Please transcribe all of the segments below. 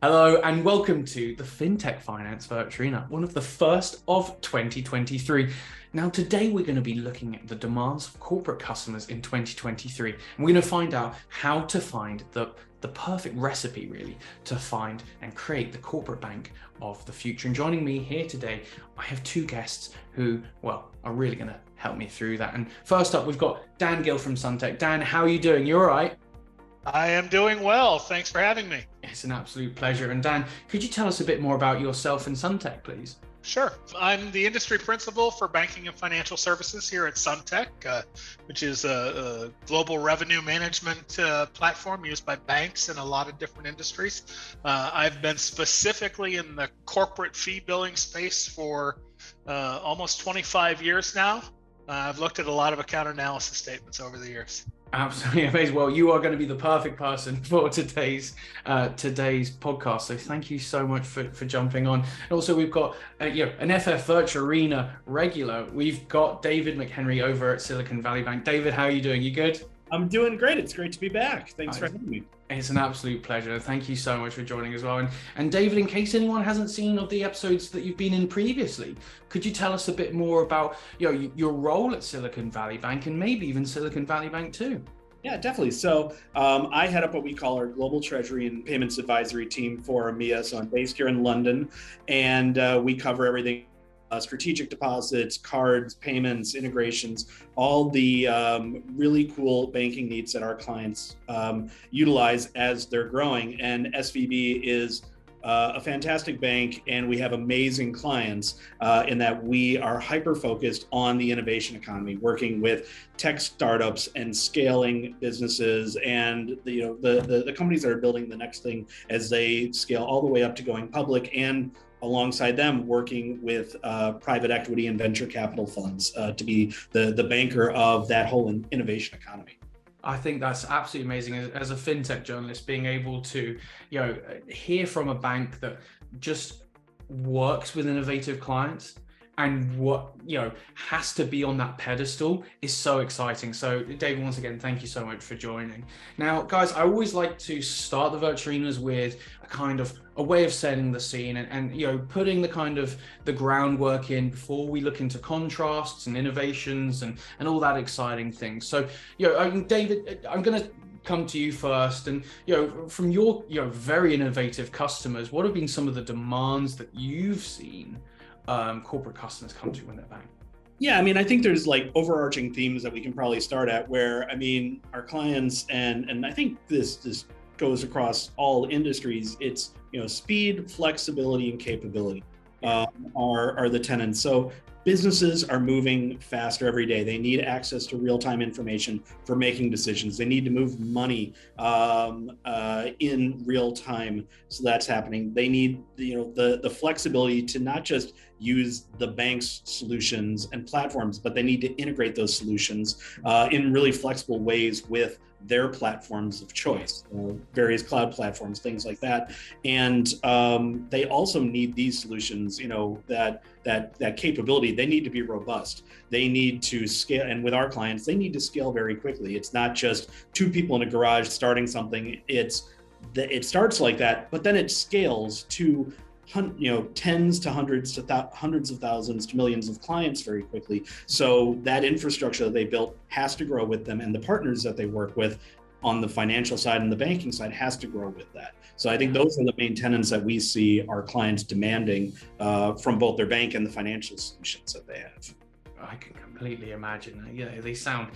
Hello and welcome to the FinTech Finance Virtuina, one of the first of 2023. Now, today we're going to be looking at the demands of corporate customers in 2023. And we're going to find out how to find the perfect recipe, really, to find and create the corporate bank of the future. And joining me here today, I have two guests who, well, are really going to help me through that. And first up, we've got Dan Gill from SunTec. Dan, how are you doing? You all right? I am doing well. Thanks for having me. It's an absolute pleasure. And Dan, could you tell us a bit more about yourself and SunTec, please? Sure. I'm the industry principal for banking and financial services here at SunTec, which is a global revenue management platform used by banks in a lot of different industries. I've been specifically in the corporate fee billing space for almost 25 years now. I've looked at a lot of account analysis statements over the years. Absolutely amazing. Well, you are going to be the perfect person for today's podcast. So thank you so much for jumping on. And also, we've got an FF Virtuina regular. We've got David McHenry over at Silicon Valley Bank. David, how are you doing? You good? I'm doing great. It's great to be back. Thanks for having me. It's an absolute pleasure. Thank you so much for joining as well. And David, in case anyone hasn't seen of the episodes that you've been in previously, could you tell us a bit more about your role at Silicon Valley Bank and maybe even Silicon Valley Bank too? Yeah, definitely. So I head up what we call our Global Treasury and Payments Advisory team for EMEA. So I'm based here in London, and we cover everything. Strategic deposits, cards, payments, integrations, all the really cool banking needs that our clients utilize as they're growing. And SVB is a fantastic bank, and we have amazing clients in that we are hyper-focused on the innovation economy, working with tech startups and scaling businesses and the companies that are building the next thing as they scale all the way up to going public, and alongside them working with private equity and venture capital funds to be the banker of that whole innovation economy. I think that's absolutely amazing as a fintech journalist, being able to hear from a bank that just works with innovative clients and what has to be on that pedestal is so exciting. So David, once again, thank you so much for joining. Now, guys, I always like to start the Virtuinas with a way of setting the scene and putting the groundwork in before we look into contrasts and innovations and all that exciting things. So David, I'm going to come to you first, and from your very innovative customers, what have been some of the demands that you've seen corporate customers come to when they're bank? Yeah, I think there's overarching themes that we can probably start at where, our clients, and I think this goes across all industries, it's, speed, flexibility, and capability are the tenets. So businesses are moving faster every day. They need access to real-time information for making decisions. They need to move money in real time. So that's happening. They need the flexibility to not just use the bank's solutions and platforms, but they need to integrate those solutions in really flexible ways with their platforms of choice, various cloud platforms, things like that. And they also need these solutions, that capability. They need to be robust. They need to scale. And with our clients, they need to scale very quickly. It's not just two people in a garage starting something. It starts like that, but then it scales to tens to hundreds of thousands to millions of clients very quickly. So that infrastructure that they built has to grow with them, and the partners that they work with on the financial side and the banking side has to grow with that. So I think those are the main tenets that we see our clients demanding from both their bank and the financial solutions that they have. I can completely imagine. They sound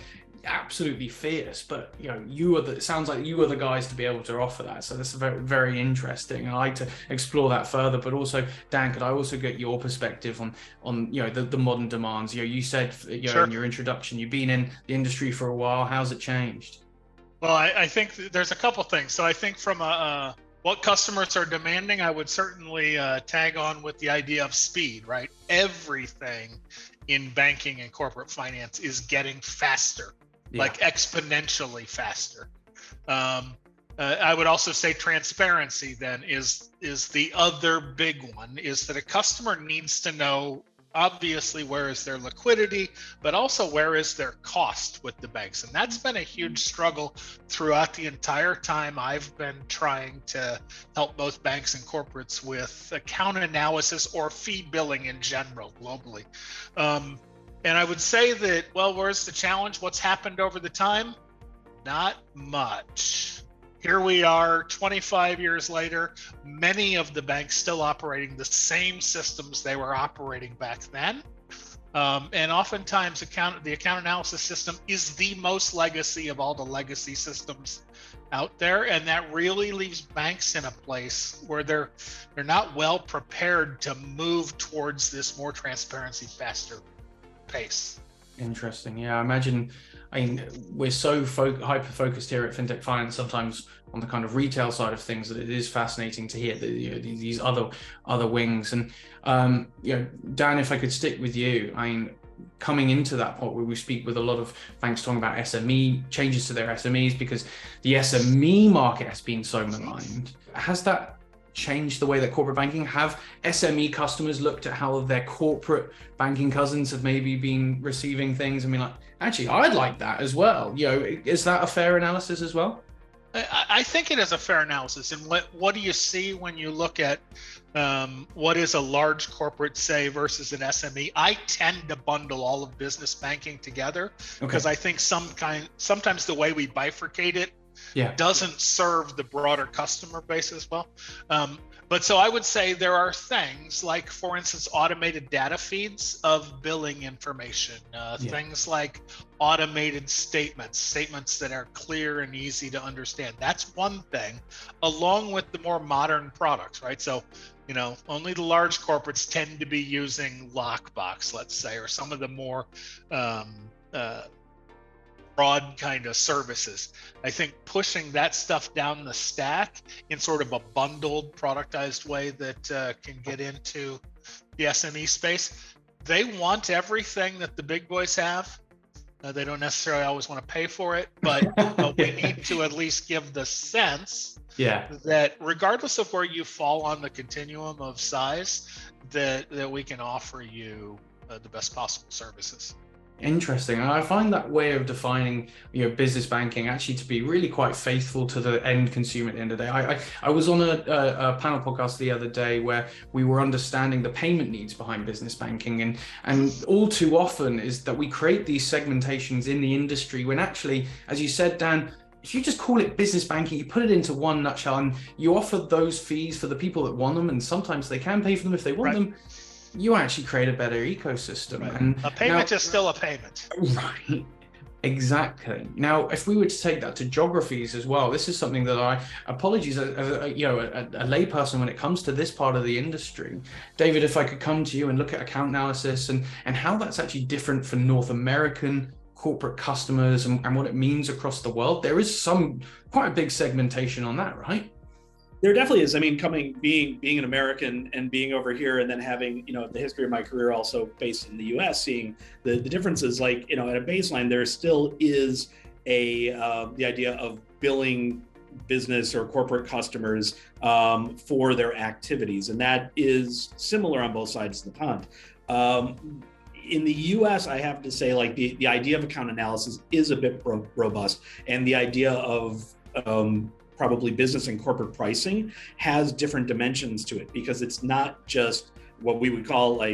absolutely fierce, but it sounds like you are the guys to be able to offer that. So that's very, very interesting. I like to explore that further. But also, Dan, could I also get your perspective on the modern demands? You said Sure. In your introduction, you've been in the industry for a while. How's it changed? Well, I think there's a couple things. So I think from what customers are demanding, I would certainly tag on with the idea of speed, right? Everything in banking and corporate finance is getting faster. Like exponentially faster. I would also say transparency then is the other big one, is that a customer needs to know obviously, where is their liquidity, but also where is their cost with the banks? And that's been a huge struggle throughout the entire time I've been trying to help both banks and corporates with account analysis or fee billing in general globally. And I would say that, well, where's the challenge? What's happened over the time? Not much. Here we are 25 years later, many of the banks still operating the same systems they were operating back then. And oftentimes the account analysis system is the most legacy of all the legacy systems out there. And that really leaves banks in a place where they're not well prepared to move towards this more transparency, faster pace. Interesting. Yeah, I imagine, we're so hyper-focused here at FinTech Finance sometimes on the kind of retail side of things that it is fascinating to hear these other wings. And Dan, if I could stick with you, coming into that point where we speak with a lot of banks talking about SME changes to their SMEs because the SME market has been so maligned. Has that changed the way that corporate banking, have SME customers looked at how their corporate banking cousins have maybe been receiving things? Actually, I'd like that as well. Is that a fair analysis as well? I think it is a fair analysis. And what do you see when you look at what is a large corporate, say, versus an SME? I tend to bundle all of business banking together because I think sometimes the way we bifurcate it doesn't serve the broader customer base as well. But so I would say there are things like, for instance, automated data feeds of billing information, things like automated statements that are clear and easy to understand. That's one thing, along with the more modern products, right? So, only the large corporates tend to be using Lockbox, let's say, or some of the more broad kind of services. I think pushing that stuff down the stack in sort of a bundled, productized way that can get into the SME space. They want everything that the big boys have. They don't necessarily always want to pay for it, but we need to at least give the sense that regardless of where you fall on the continuum of size, that we can offer you the best possible services. Interesting. And I find that way of defining, business banking actually to be really quite faithful to the end consumer at the end of the day. I was on a panel podcast the other day where we were understanding the payment needs behind business banking. And all too often is that we create these segmentations in the industry when actually, as you said, Dan, if you just call it business banking, you put it into one nutshell and you offer those fees for the people that want them, and sometimes they can pay for them if they want them, you actually create a better ecosystem. Right. And a payment is still a payment. Right. Exactly. Now, if we were to take that to geographies as well, this is something that apologies, as a layperson when it comes to this part of the industry. David, if I could come to you and look at account analysis and how that's actually different for North American corporate customers and what it means across the world, there is quite a big segmentation on that, right? There definitely is. Being an American and being over here and then having, the history of my career also based in the US, seeing the differences, at a baseline, there still is the idea of billing business or corporate customers for their activities. And that is similar on both sides of the pond. In the US, I have to say, the idea of account analysis is a bit robust, and the idea of probably business and corporate pricing has different dimensions to it, because it's not just what we would call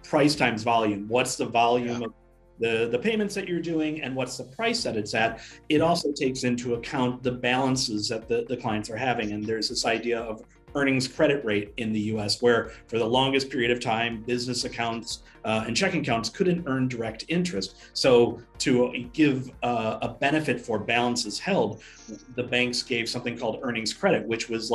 price times volume. What's the volume of the payments that you're doing and what's the price that it's at? It also takes into account the balances that the clients are having. And there's this idea of earnings credit rate in the US, where for the longest period of time, business accounts and checking accounts couldn't earn direct interest. So to give a benefit for balances held, the banks gave something called earnings credit, which was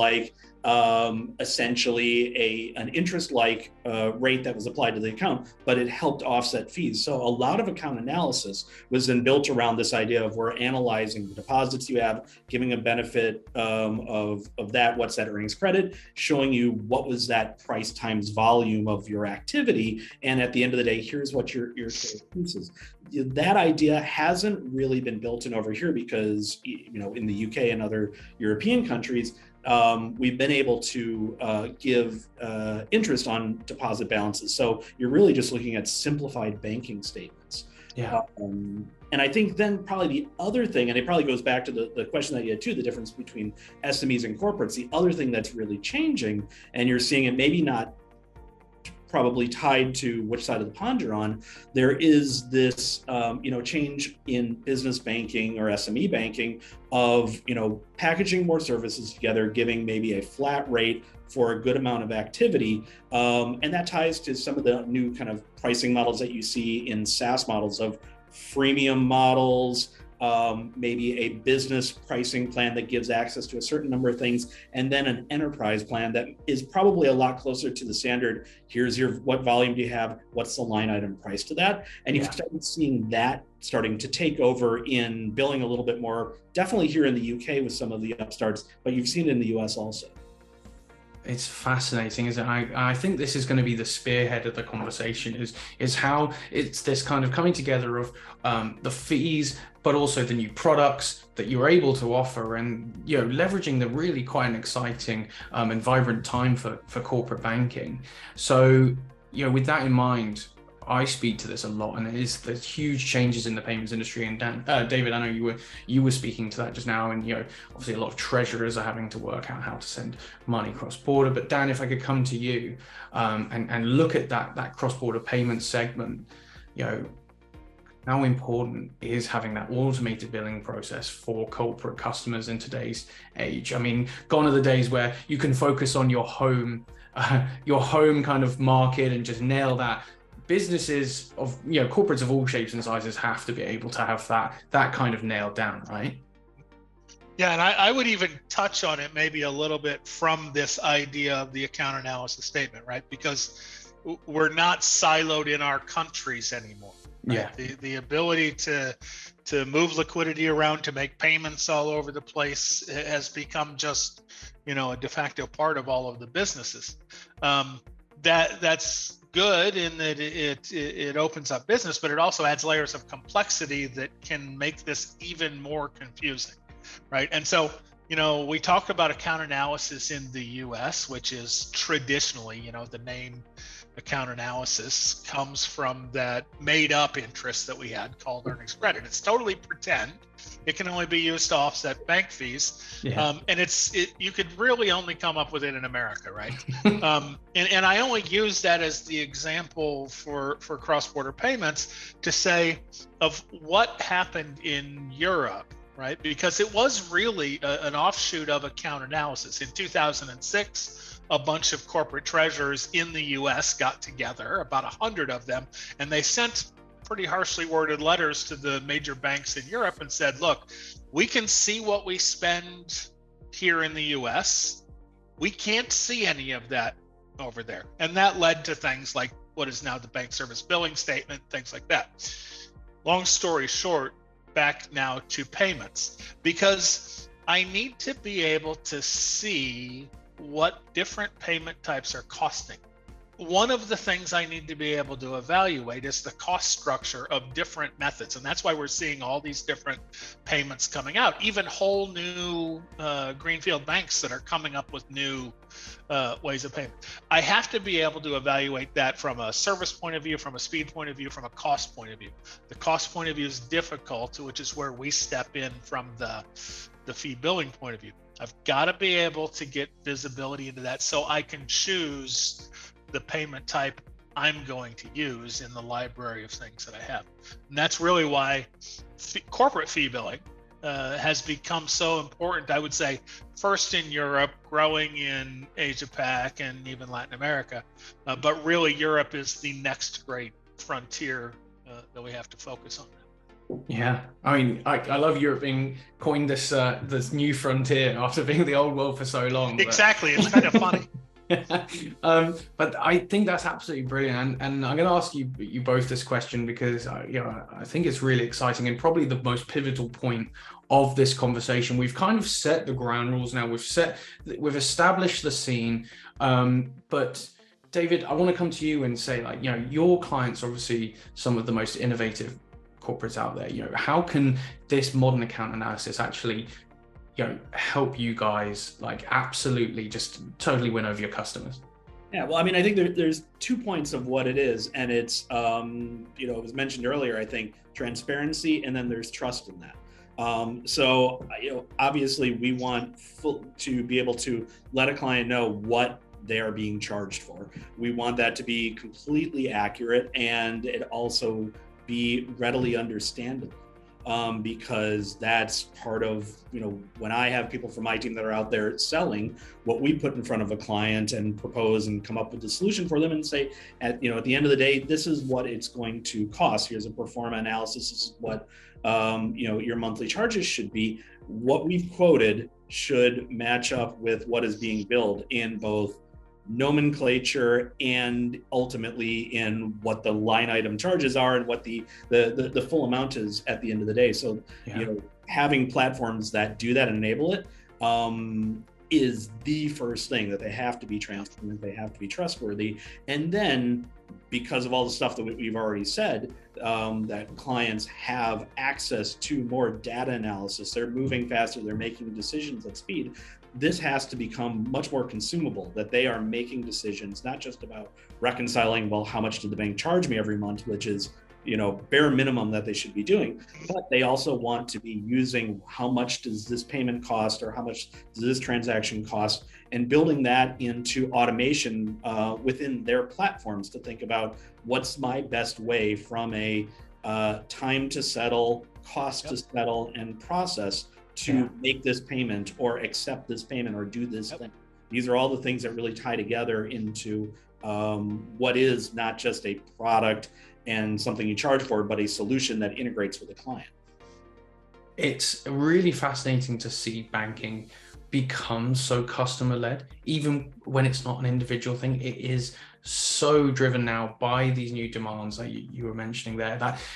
essentially an interest-like rate that was applied to the account, but it helped offset fees. So a lot of account analysis was then built around this idea of we're analyzing the deposits you have, giving a benefit of that, what's that earnings credit, showing you what was that price times volume of your activity, and at the end of the day, here's what your total piece is. that idea hasn't really been built in over here because, in the UK and other European countries, we've been able to give interest on deposit balances. So you're really just looking at simplified banking statements. Yeah. And I think then probably the other thing, and it probably goes back to the question that you had too, the difference between SMEs and corporates, the other thing that's really changing, and you're seeing it maybe not probably tied to which side of the pond you're on, there is this, change in business banking or SME banking of, packaging more services together, giving maybe a flat rate for a good amount of activity. And that ties to some of the new kind of pricing models that you see in SaaS models of freemium models, maybe a business pricing plan that gives access to a certain number of things, and then an enterprise plan that is probably a lot closer to the standard. Here's what volume do you have? What's the line item price to that? And you've started seeing that starting to take over in billing a little bit more, definitely here in the UK with some of the upstarts, but you've seen it in the US also. It's fascinating, isn't it? I think this is going to be the spearhead of the conversation, is how it's this kind of coming together of the fees, but also the new products that you're able to offer, and leveraging the really quite an exciting and vibrant time for corporate banking. So with that in mind, I speak to this a lot, and it is the huge changes in the payments industry. And David, I know you were speaking to that just now, and obviously a lot of treasurers are having to work out how to send money cross border. But Dan, if I could come to you and look at that cross border payment segment, how important is having that automated billing process for corporate customers in today's age? I mean, gone are the days where you can focus on your home kind of market and just nail that. Businesses of corporates of all shapes and sizes have to be able to have that kind of nailed down, right? Yeah, and I would even touch on it maybe a little bit from this idea of the account analysis statement, right? Because we're not siloed in our countries anymore. Right? Yeah. The ability to move liquidity around, to make payments all over the place has become just a de facto part of all of the businesses. That's good in that it opens up business, but it also adds layers of complexity that can make this even more confusing, right? And so, we talk about account analysis in the US, which is traditionally, the name account analysis comes from that made up interest that we had called earnings credit. It's totally pretend. It can only be used to offset bank fees. Yeah. And you could really only come up with it in America, right? And I only use that as the example for cross-border payments to say of what happened in Europe, right? Because it was really an offshoot of account analysis. In 2006, a bunch of corporate treasurers in the US got together, about 100 of them, and they sent pretty harshly worded letters to the major banks in Europe and said, look, we can see what we spend here in the US. We can't see any of that over there. And that led to things like what is now the bank service billing statement, things like that. Long story short, back now to payments, because I need to be able to see what different payment types are costing. One of the things I need to be able to evaluate is the cost structure of different methods. And that's why we're seeing all these different payments coming out, even whole new greenfield banks that are coming up with new ways of payment. I have to be able to evaluate that from a service point of view, from a speed point of view, from a cost point of view. The cost point of view is difficult, which is where we step in from the fee billing point of view. I've got to be able to get visibility into that so I can choose the payment type I'm going to use in the library of things that I have. And that's really why corporate fee billing has become so important. I would say first in Europe, growing in Asia Pac and even Latin America, but really Europe is the next great frontier that we have to focus on. Yeah, I mean, I love Europe being coined this new frontier after being the old world for so long. Exactly, it's kind of funny. But I think that's absolutely brilliant, and I'm going to ask you both this question because I think it's really exciting and probably the most pivotal point of this conversation. We've kind of set the ground rules now. We've established the scene, but David, I want to come to you and say, your clients are obviously some of the most innovative corporates out there, how can this modern account analysis actually, help you guys like absolutely just totally win over your customers? Yeah, well, I mean, I think there's 2 points of what it is, and it's, it was mentioned earlier, I think, transparency, and then there's trust in that. So, obviously we want to be able to let a client know what they are being charged for. We want that to be completely accurate, and it also be readily understandable. Because that's part of, when I have people from my team that are out there selling, what we put in front of a client and propose and come up with a solution for them and say, at the end of the day, this is what it's going to cost. Here's a pro forma analysis. This is what, your monthly charges should be. What we've quoted should match up with what is being billed in both nomenclature and ultimately in what the line item charges are and what the full amount is at the end of the day. So, having platforms that do that and enable it is the first thing, that they have to be transparent, they have to be trustworthy. And then, because of all the stuff that we've already said, that clients have access to more data analysis, they're moving faster, they're making decisions at speed. This has to become much more consumable, that they are making decisions, not just about reconciling, well, how much did the bank charge me every month, which is, bare minimum that they should be doing, but they also want to be using how much does this payment cost, or how much does this transaction cost, and building that into automation within their platforms to think about what's my best way from a time to settle, cost to settle, and process to make this payment or accept this payment or do this thing. These are all the things that really tie together into what is not just a product and something you charge for, but a solution that integrates with the client. It's really fascinating to see banking become so customer-led, even when it's not an individual thing. It is so driven now by these new demands that you were mentioning there.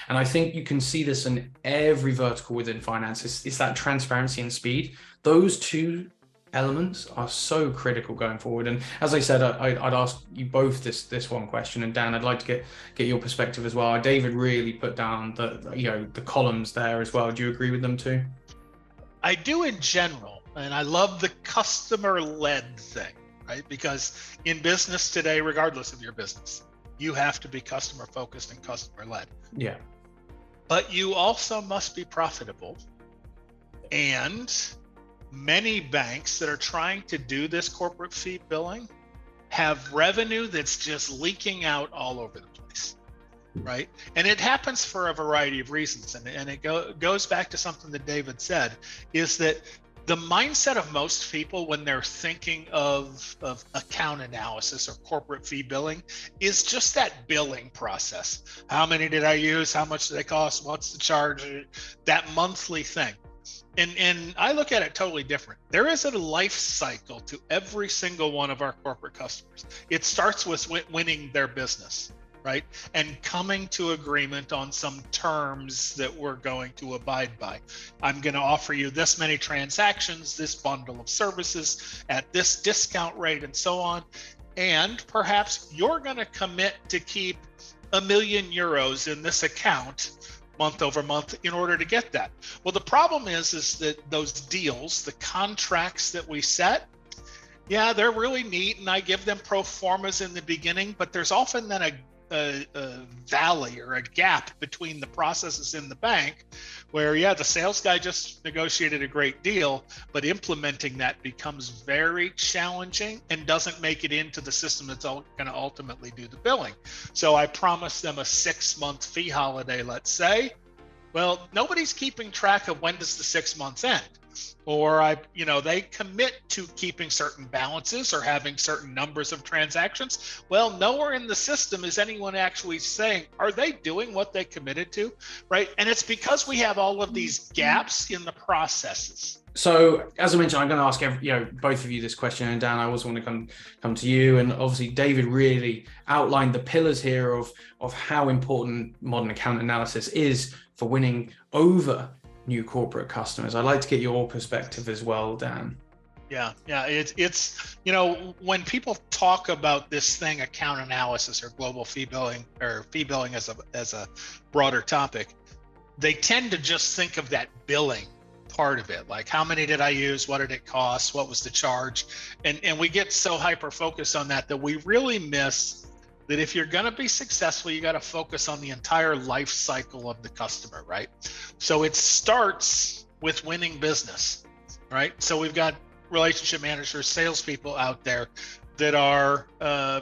And I think you can see this in every vertical within finance. It's that transparency and speed. Those two elements are so critical going forward. And as I said, I'd ask you both this one question, and Dan, I'd like to get your perspective as well. David really put down the columns there as well. Do you agree with them too? I do in general, and I love the customer-led thing, right? Because in business today, regardless of your business, you have to be customer-focused and customer-led. Yeah. But you also must be profitable. And many banks that are trying to do this corporate fee billing have revenue that's just leaking out all over the place, right? And it happens for a variety of reasons. And it goes back to something that David said, is that the mindset of most people when they're thinking of account analysis or corporate fee billing is just that billing process. How many did I use? How much do they cost? What's the charge? That monthly thing. And I look at it totally different. There is a life cycle to every single one of our corporate customers. It starts with winning their business, right? And coming to agreement on some terms that we're going to abide by. I'm going to offer you this many transactions, this bundle of services at this discount rate, and so on. And perhaps you're going to commit to keep €1 million in this account month over month in order to get that. Well, the problem is that those deals, the contracts that we set, yeah, they're really neat, and I give them pro formas in the beginning, but there's often then a valley or a gap between the processes in the bank where, yeah, the sales guy just negotiated a great deal, but implementing that becomes very challenging and doesn't make it into the system that's going to ultimately do the billing. So I promise them a 6-month fee holiday, let's say. Well, nobody's keeping track of when does the 6 months end. Or they commit to keeping certain balances or having certain numbers of transactions. Well, nowhere in the system is anyone actually saying, are they doing what they committed to, right? And it's because we have all of these gaps in the processes. So, as I mentioned, I'm going to ask both of you this question, and Dan, I also want to come to you. And obviously, David really outlined the pillars here of how important modern account analysis is for winning over new corporate customers. I'd like to get your perspective as well, Dan. Yeah, it's when people talk about this thing, account analysis or global fee billing, or fee billing as a broader topic, they tend to just think of that billing part of it, like how many did I use, what did it cost, what was the charge, and we get so hyper focused on that we really miss that if you're going to be successful, you got to focus on the entire life cycle of the customer, right? So it starts with winning business, right? So we've got relationship managers, salespeople out there that are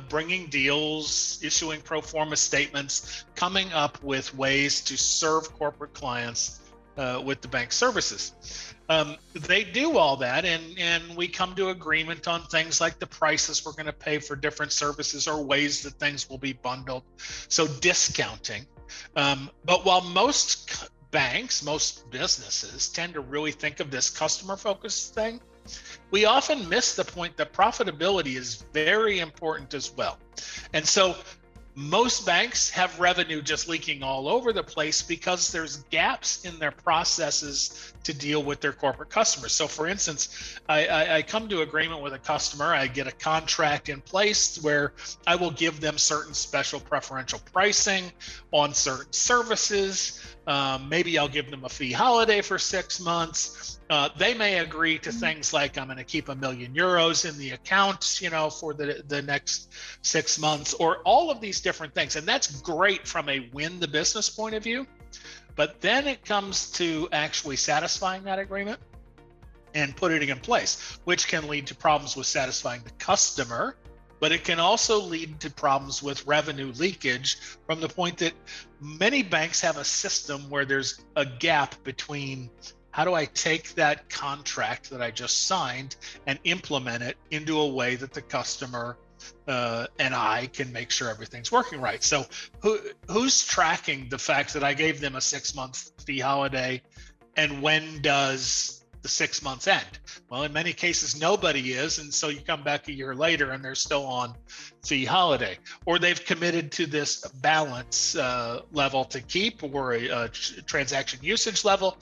bringing deals, issuing pro forma statements, coming up with ways to serve corporate clients with the bank services. They do all that, and we come to agreement on things like the prices we're going to pay for different services or ways that things will be bundled. So discounting. But while most banks, most businesses tend to really think of this customer focused thing, we often miss the point that profitability is very important as well. And so most banks have revenue just leaking all over the place because there's gaps in their processes to deal with their corporate customers. So for instance, I come to agreement with a customer, I get a contract in place where I will give them certain special preferential pricing on certain services. Maybe I'll give them a fee holiday for 6 months. They may agree to things like I'm going to keep €1 million in the account, for the next 6 months, or all of these different things. And that's great from a win the business point of view. But then it comes to actually satisfying that agreement and putting it in place, which can lead to problems with satisfying the customer, but it can also lead to problems with revenue leakage from the point that many banks have a system where there's a gap between how do I take that contract that I just signed and implement it into a way that the customer and I can make sure everything's working right. So who's tracking the fact that I gave them a 6-month fee holiday, and when does the 6 months end? Well, in many cases, nobody is. And so you come back a year later and they're still on fee holiday, or they've committed to this balance level to keep, or a transaction usage level.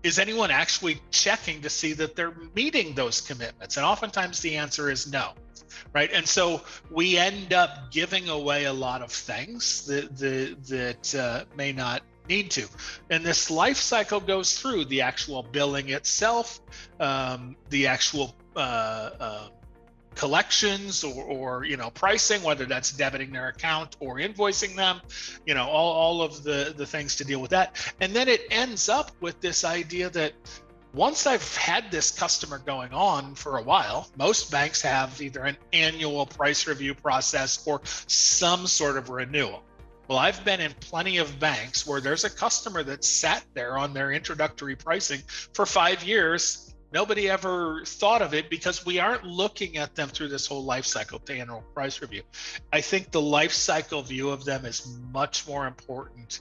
Is anyone actually checking to see that they're meeting those commitments? And oftentimes the answer is no, right? And so we end up giving away a lot of things that may not need to. And this life cycle goes through the actual billing itself, the actual collections or pricing, whether that's debiting their account or invoicing them, all of the things to deal with that. And then it ends up with this idea that once I've had this customer going on for a while, most banks have either an annual price review process or some sort of renewal. Well, I've been in plenty of banks where there's a customer that sat there on their introductory pricing for 5 years. Nobody ever thought of it because we aren't looking at them through this whole life cycle to annual price review. I think the life cycle view of them is much more important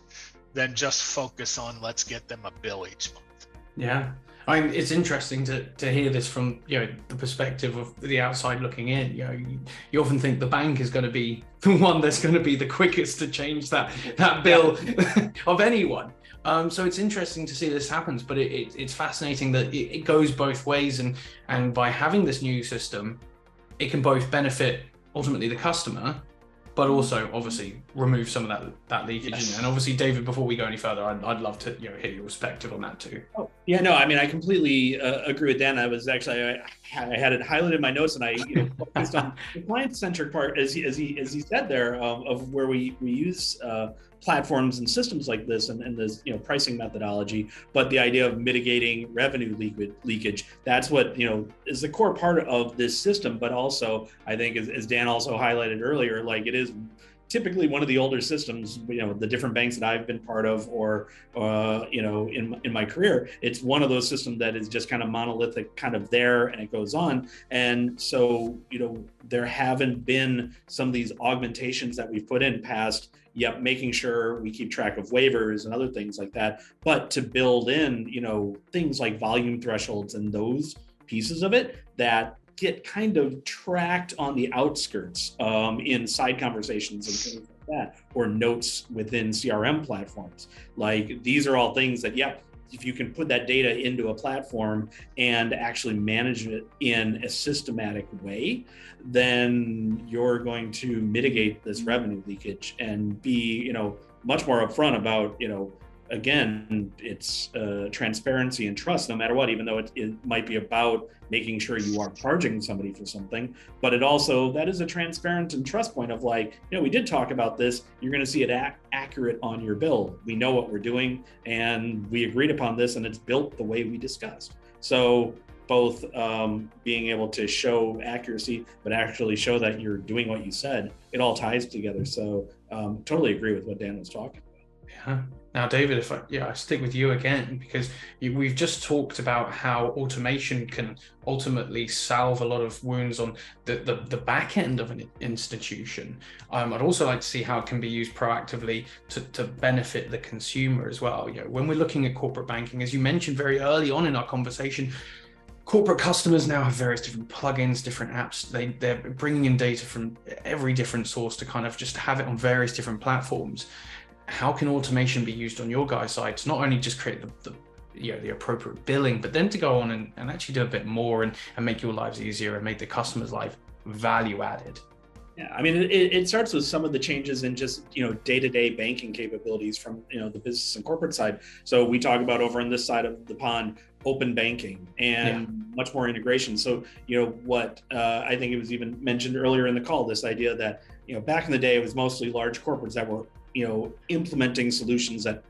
than just focus on let's get them a bill each month. Yeah. It's interesting to hear this from the perspective of the outside looking in. You often think the bank is going to be the one that's going to be the quickest to change that bill of anyone. So it's interesting to see this happens, but it's fascinating that it goes both ways, and by having this new system, it can both benefit ultimately the customer, but also obviously remove some of that leakage. Yes. And obviously, David, before we go any further, I'd love to hear your perspective on that too. Oh, yeah, no, I completely agree with Dan. I was actually I had it highlighted in my notes, and I focused on the client-centric part, as he said there, of where we use platforms and systems like this and this pricing methodology, but the idea of mitigating revenue leakage, that's what is the core part of this system. But also, I think as Dan also highlighted earlier, like it is typically one of the older systems, the different banks that I've been part of or in my career, it's one of those systems that is just kind of monolithic, kind of there, and it goes on. And so there haven't been some of these augmentations that we've put in past. Yep, making sure we keep track of waivers and other things like that, but to build in, things like volume thresholds and those pieces of it that get kind of tracked on the outskirts in side conversations and things like that, or notes within CRM platforms. Like these are all things that, if you can put that data into a platform and actually manage it in a systematic way, then you're going to mitigate this revenue leakage and be, much more upfront about, again, it's transparency and trust, no matter what, even though it might be about making sure you are charging somebody for something. But it also, that is a transparent and trust point of like, we did talk about this. You're going to see it accurate on your bill. We know what we're doing and we agreed upon this and it's built the way we discussed. So both being able to show accuracy, but actually show that you're doing what you said, it all ties together. So totally agree with what Dan was talking about. Yeah. Now, David, if I stick with you again, because we've just talked about how automation can ultimately salve a lot of wounds on the back end of an institution. I'd also like to see how it can be used proactively to benefit the consumer as well. When we're looking at corporate banking, as you mentioned very early on in our conversation, corporate customers now have various different plugins, different apps. They're bringing in data from every different source to kind of just have it on various different platforms. How can automation be used on your guys' side to not only just create the appropriate billing, but then to go on and actually do a bit more and make your lives easier and make the customer's life value added? Yeah, I mean, it starts with some of the changes in just, day-to-day banking capabilities from, the business and corporate side. So we talk about over on this side of the pond, open banking and much more integration. So, what I think it was even mentioned earlier in the call, this idea that, back in the day, it was mostly large corporates that were, implementing solutions that,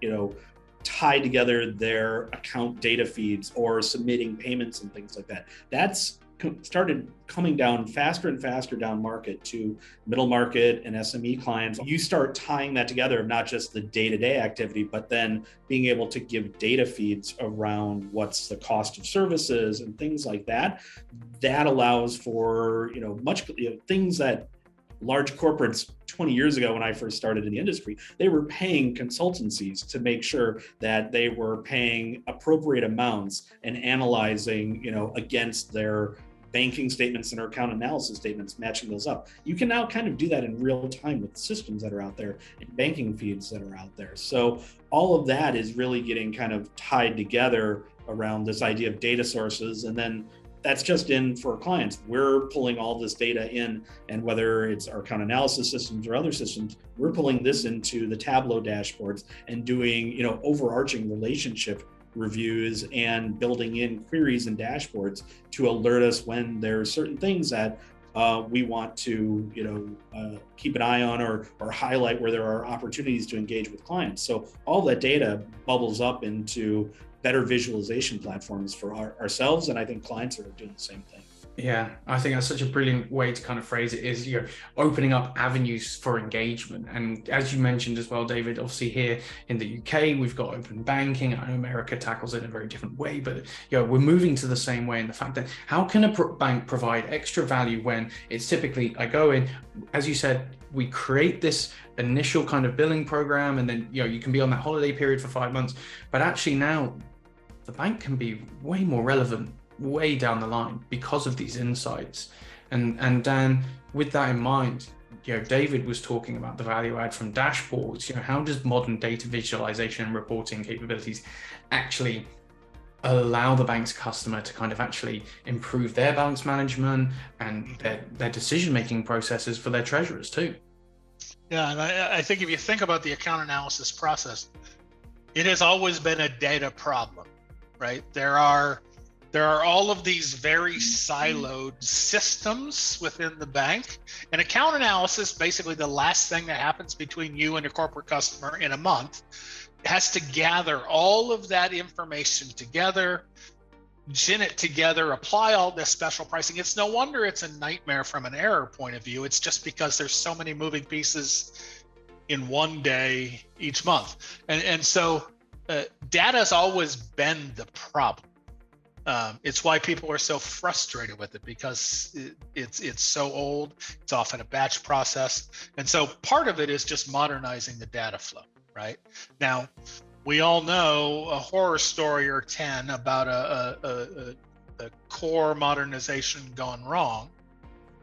tie together their account data feeds or submitting payments and things like that. That's started coming down faster and faster down market to middle market and SME clients. You start tying that together of not just the day-to-day activity, but then being able to give data feeds around what's the cost of services and things like that. That allows for, things that large corporates 20 years ago when I first started in the industry, they were paying consultancies to make sure that they were paying appropriate amounts and analyzing, against their banking statements and their account analysis statements, matching those up. You can now kind of do that in real time with systems that are out there and banking feeds that are out there. So all of that is really getting kind of tied together around this idea of data sources. And then that's just in for clients. We're pulling all this data in, and whether it's our account analysis systems or other systems, we're pulling this into the Tableau dashboards and doing, overarching relationship reviews and building in queries and dashboards to alert us when there are certain things that we want to, keep an eye on or highlight where there are opportunities to engage with clients. So all that data bubbles up into better visualization platforms for ourselves, and I think clients are doing the same thing. Yeah, I think that's such a brilliant way to kind of phrase it, is opening up avenues for engagement. And as you mentioned as well, David, obviously here in the UK, we've got open banking. I know America tackles it in a very different way, but we're moving to the same way in the fact that how can a bank provide extra value when it's typically, I go in, as you said, we create this initial kind of billing program, and then you can be on that holiday period for 5 months, but actually now the bank can be way more relevant way down the line because of these insights. And Dan, with that in mind, David was talking about the value add from dashboards. How does modern data visualization and reporting capabilities actually allow the bank's customer to kind of actually improve their balance management and their decision-making processes for their treasurers too? Yeah, and I think if you think about the account analysis process, it has always been a data problem, right? There are all of these very siloed systems within the bank, and account analysis, basically the last thing that happens between you and a corporate customer in a month, has to gather all of that information together, gin it together, apply all this special pricing. It's no wonder it's a nightmare from an error point of view. It's just because there's so many moving pieces in one day each month. And so data has always been the problem. It's why people are so frustrated with it, because it's so old. It's often a batch process. And so part of it is just modernizing the data flow, right? Now, we all know a horror story or 10 about a core modernization gone wrong.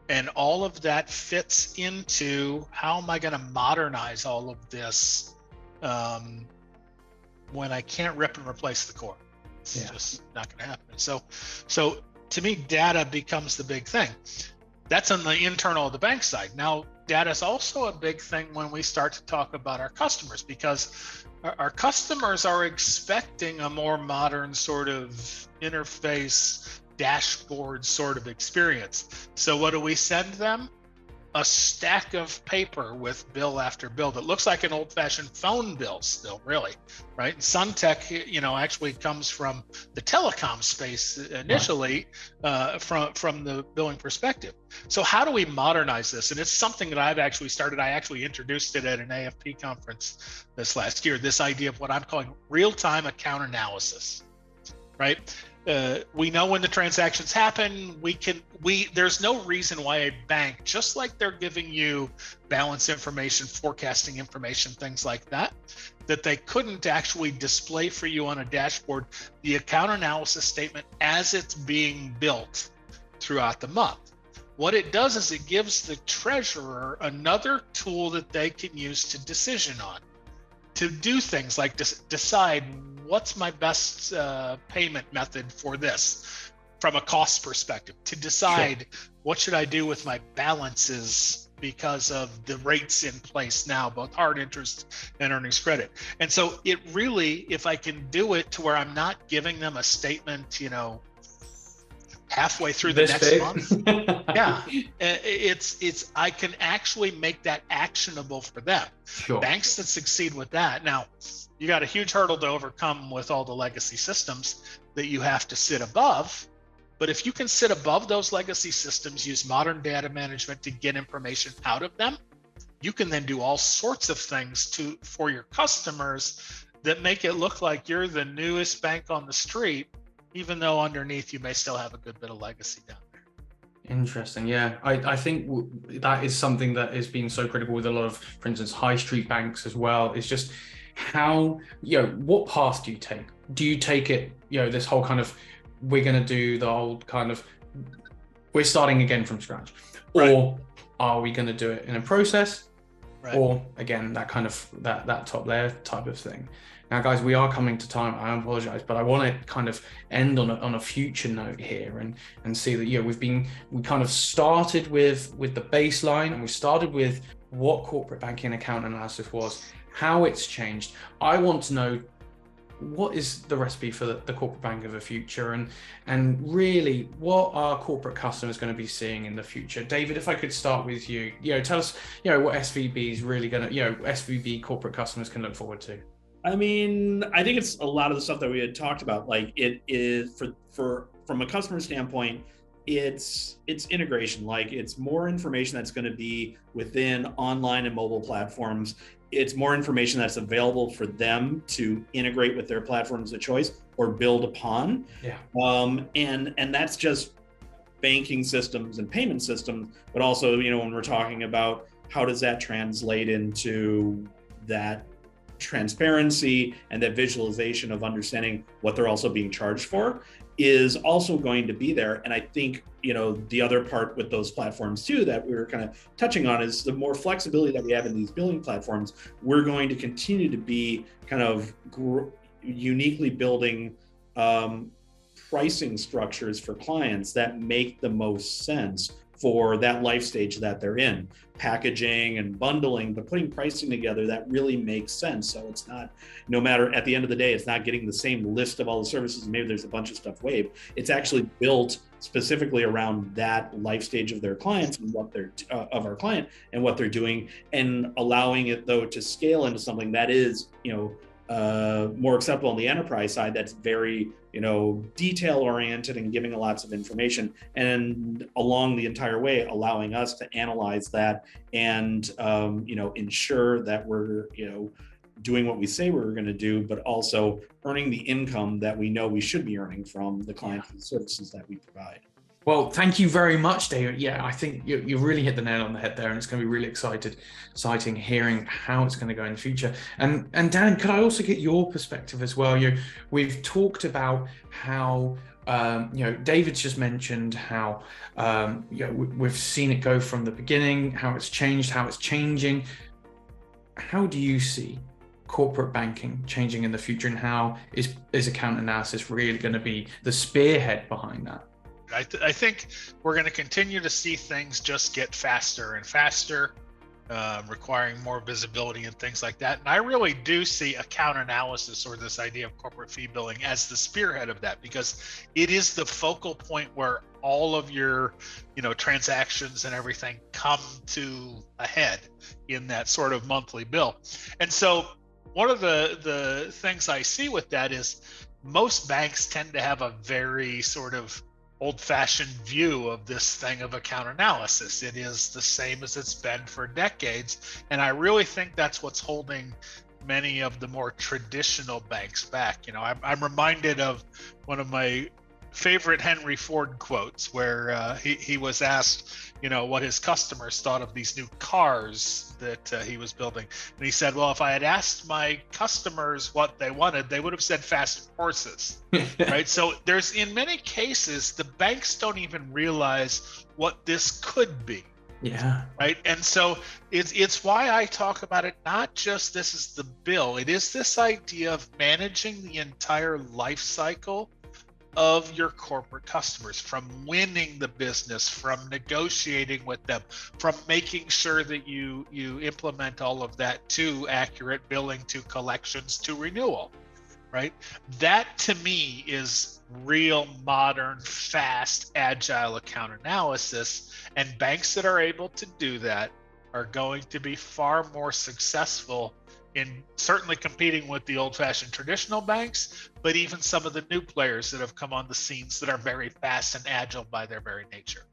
And all of that fits into how am I going to modernize all of this when I can't rip and replace the core? It's just not going to happen. So to me, data becomes the big thing. That's on the internal of the bank side. Now data is also a big thing when we start to talk about our customers, because our customers are expecting a more modern sort of interface, dashboard sort of experience. So what do we send them? A stack of paper with bill after bill that looks like an old-fashioned phone bill still, really, right? And SunTec, actually comes from the telecom space initially, from the billing perspective. So how do we modernize this? And it's something that I've actually started. I actually introduced it at an AFP conference this last year, this idea of what I'm calling real-time account analysis, right? We know when the transactions happen. There's no reason why a bank, just like they're giving you balance information, forecasting information, things like that they couldn't actually display for you on a dashboard the account analysis statement as it's being built throughout the month. What it does is it gives the treasurer another tool that they can use to decision on, to do things like decide what's my best payment method for this from a cost perspective, to decide what should I do with my balances because of the rates in place now, both hard interest and earnings credit. And so it really, if I can do it to where I'm not giving them a statement, halfway through the next month, I can actually make that actionable for them. Banks that succeed with that, now you got a huge hurdle to overcome with all the legacy systems that you have to sit above. But if you can sit above those legacy systems, use modern data management to get information out of them, you can then do all sorts of things for your customers that make it look like you're the newest bank on the street, even though underneath you may still have a good bit of legacy down there. Interesting. Yeah, I think that is something that is being so critical with a lot of, for instance, high street banks as well. It's just how, what path do you take? Do you take it, this whole kind of, we're going to do the old kind of, we're starting again from scratch, or are we going to do it in a process, or again, that kind of, that top layer type of thing? Now, guys, we are coming to time. I apologize, but I want to kind of end on a future note here and see that, we kind of started with the baseline, and we started with what corporate banking account analysis was, how it's changed. I want to know, what is the recipe for the corporate bank of the future, and really what are corporate customers going to be seeing in the future? David, if I could start with you, tell us, what SVB is really going to, SVB corporate customers can look forward to. I mean, I think it's a lot of the stuff that we had talked about. Like, it is from a customer standpoint, it's integration. Like, it's more information that's going to be within online and mobile platforms. It's more information that's available for them to integrate with their platforms of choice or build upon. And that's just banking systems and payment systems, but also, when we're talking about how does that translate into that transparency and that visualization of understanding what they're also being charged for is also going to be there. And I think, the other part with those platforms too, that we were kind of touching on, is the more flexibility that we have in these billing platforms. We're going to continue to be kind of uniquely building pricing structures for clients that make the most sense for that life stage that they're in, packaging and bundling, but putting pricing together that really makes sense. So it's not, no matter, at the end of the day, it's not getting the same list of all the services. Maybe there's a bunch of stuff waived. It's actually built specifically around that life stage of their clients and what they're, of our client and what they're doing, and allowing it though to scale into something that is, more acceptable on the enterprise side, that's very, detail oriented and giving lots of information, and along the entire way allowing us to analyze that and ensure that we're doing what we say we're going to do, but also earning the income that we know we should be earning from the clients and services that we provide. Well, thank you very much, David. Yeah, I think you really hit the nail on the head there, and it's going to be really exciting hearing how it's going to go in the future. And Dan, could I also get your perspective as well? We've talked about how David's just mentioned how we've seen it go from the beginning, how it's changed, how it's changing. How do you see corporate banking changing in the future, and how is account analysis really going to be the spearhead behind that? I think we're going to continue to see things just get faster and faster. requiring more visibility and things like that. And I really do see account analysis, or this idea of corporate fee billing, as the spearhead of that, because it is the focal point where all of your, transactions and everything come to a head in that sort of monthly bill. And so one of the things I see with that is most banks tend to have a very sort of old-fashioned view of this thing of account analysis. It is the same as it's been for decades, and I really think that's what's holding many of the more traditional banks back. I'm reminded of one of my favorite Henry Ford quotes, where he was asked, what his customers thought of these new cars that he was building, and he said, "Well, if I had asked my customers what they wanted, they would have said fast horses." Right? So there's, in many cases, the banks don't even realize what this could be. Yeah. Right. And so it's why I talk about it, not just this is the bill. It is this idea of managing the entire life cycle of your corporate customers, from winning the business, from negotiating with them, from making sure that you implement all of that, to accurate billing, to collections, to renewal. Right? That, to me, is real modern, fast, agile account analysis. And banks that are able to do that are going to be far more successful in certainly competing with the old-fashioned traditional banks, but even some of the new players that have come on the scenes that are very fast and agile by their very nature.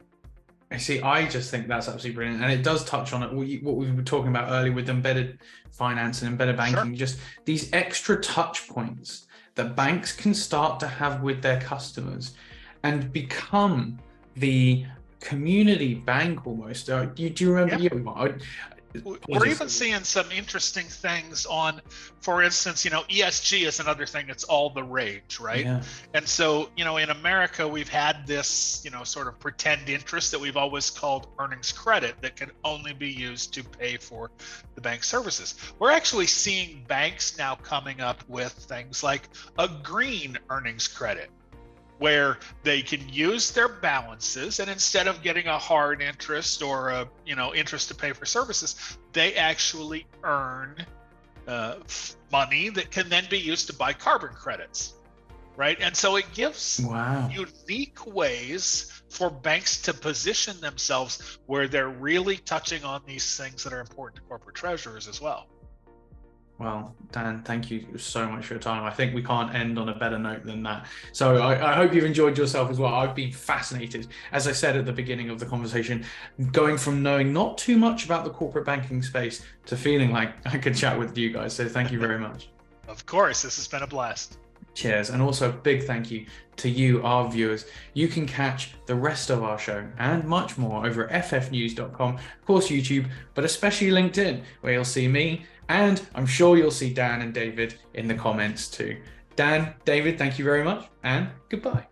I see. I just think that's absolutely brilliant, and it does touch on it. What we were talking about earlier with embedded finance and embedded banking, Sure. Just these extra touch points that banks can start to have with their customers, and become the community bank almost. Do you remember? Yeah. We're even seeing some interesting things on, for instance, ESG is another thing that's all the rage, right? Yeah. And so, in America, we've had this, sort of pretend interest that we've always called earnings credit that can only be used to pay for the bank services. We're actually seeing banks now coming up with things like a green earnings credit, where they can use their balances, and instead of getting a hard interest or a interest to pay for services, they actually earn money that can then be used to buy carbon credits, right? And so it gives unique ways for banks to position themselves where they're really touching on these things that are important to corporate treasurers as well. Well, Dan, thank you so much for your time. I think we can't end on a better note than that. So I hope you've enjoyed yourself as well. I've been fascinated, as I said at the beginning of the conversation, going from knowing not too much about the corporate banking space to feeling like I could chat with you guys. So thank you very much. Of course, this has been a blast. Cheers. And also a big thank you to you, our viewers. You can catch the rest of our show and much more over at ffnews.com, of course YouTube, but especially LinkedIn, where you'll see me, and I'm sure you'll see Dan and David in the comments too. Dan, David, thank you very much, and goodbye.